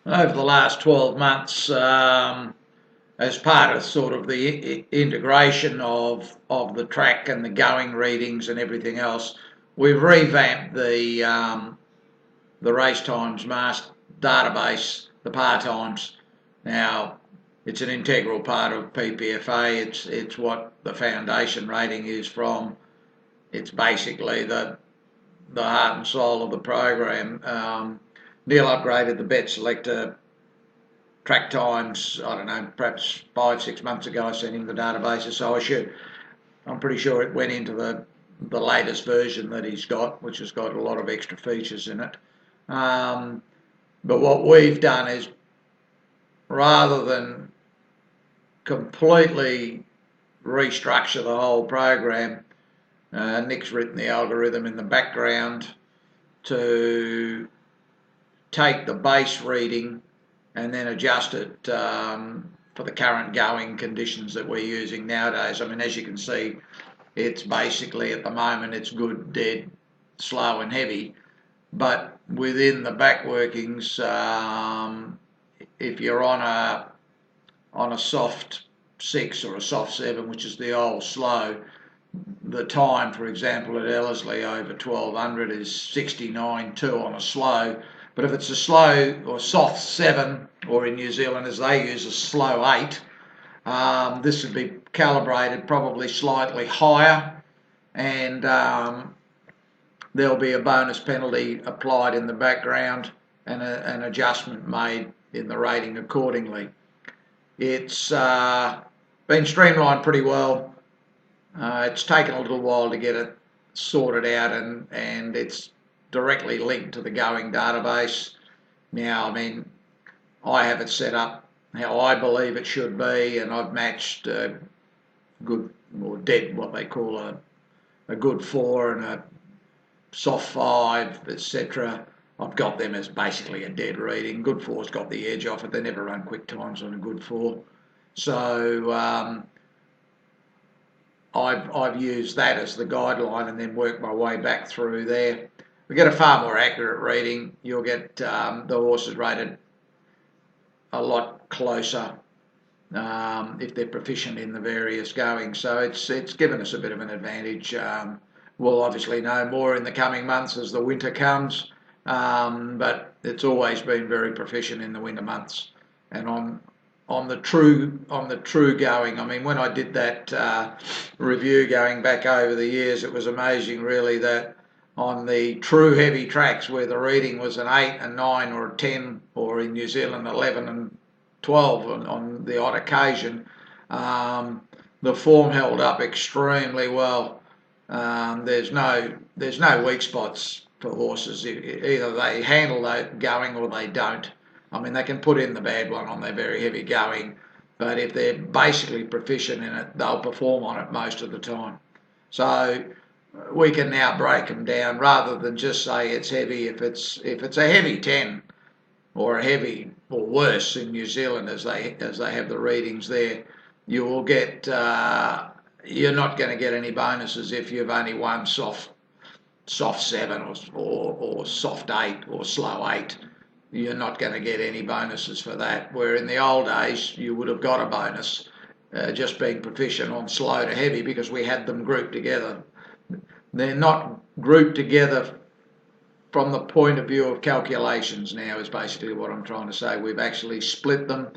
over the last 12 months, as part of sort of the integration of the track and the going readings and everything else, we've revamped the race times master database, the par times. Now, it's an integral part of Ppfa. It's what the foundation rating is from. It's basically the heart and soul of the program. Neil upgraded the bet selector track times, I don't know, perhaps 5, 6 months ago. I sent him the databases, so I'm pretty sure it went into the latest version that he's got, which has got a lot of extra features in it. But what we've done is, rather than completely restructure the whole program, Nick's written the algorithm in the background to take the base reading and then adjust it for the current going conditions that we're using nowadays. I mean, as you can see, it's basically at the moment it's good, dead, slow and heavy, but within the back workings, if you're on a soft 6 or a soft 7, which is the old slow, the time, for example, at Ellerslie over 1200 is 69.2 on a slow. But if it's a slow or soft 7, or in New Zealand as they use a slow 8, this would be calibrated probably slightly higher, and there'll be a bonus penalty applied in the background and an adjustment made in the rating accordingly. It's been streamlined pretty well. It's taken a little while to get it sorted out, and it's directly linked to the going database. Now, I mean, I have it set up how I believe it should be, and I've matched good or dead, what they call a good 4 and a soft 5, etc. I've got them as basically a dead reading. Good 4's got the edge off it. They never run quick times on a good 4. So I've used that as the guideline and then worked my way back through there. We get a far more accurate reading. You'll get the horses rated a lot closer if they're proficient in the various goings. So it's given us a bit of an advantage. We'll obviously know more in the coming months as the winter comes, but it's always been very proficient in the winter months. And on the true going, I mean, when I did that review going back over the years, it was amazing really that on the true heavy tracks where the reading was an 8, a 9 or a 10, or in New Zealand 11 and 12 on the odd occasion, the form held up extremely well. There's no weak spots for horses. Either they handle that going or they don't. I mean, they can put in the bad one on their very heavy going, but if they're basically proficient in it, they'll perform on it most of the time. So we can now break them down rather than just say it's heavy. If it's a heavy 10 or a heavy or worse in New Zealand as they have the readings there, you will get you're not going to get any bonuses if you've only won soft 7 or soft 8 or slow 8. You're not going to get any bonuses for that. Where in the old days you would have got a bonus just being proficient on slow to heavy, because we had them grouped together. They're not grouped together from the point of view of calculations now, is basically what I'm trying to say. We've actually split them,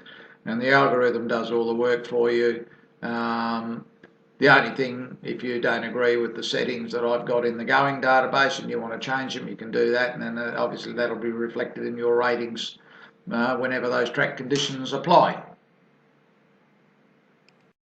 and the algorithm does all the work for you. The only thing, if you don't agree with the settings that I've got in the going database and you want to change them, you can do that, and then obviously that'll be reflected in your ratings whenever those track conditions apply.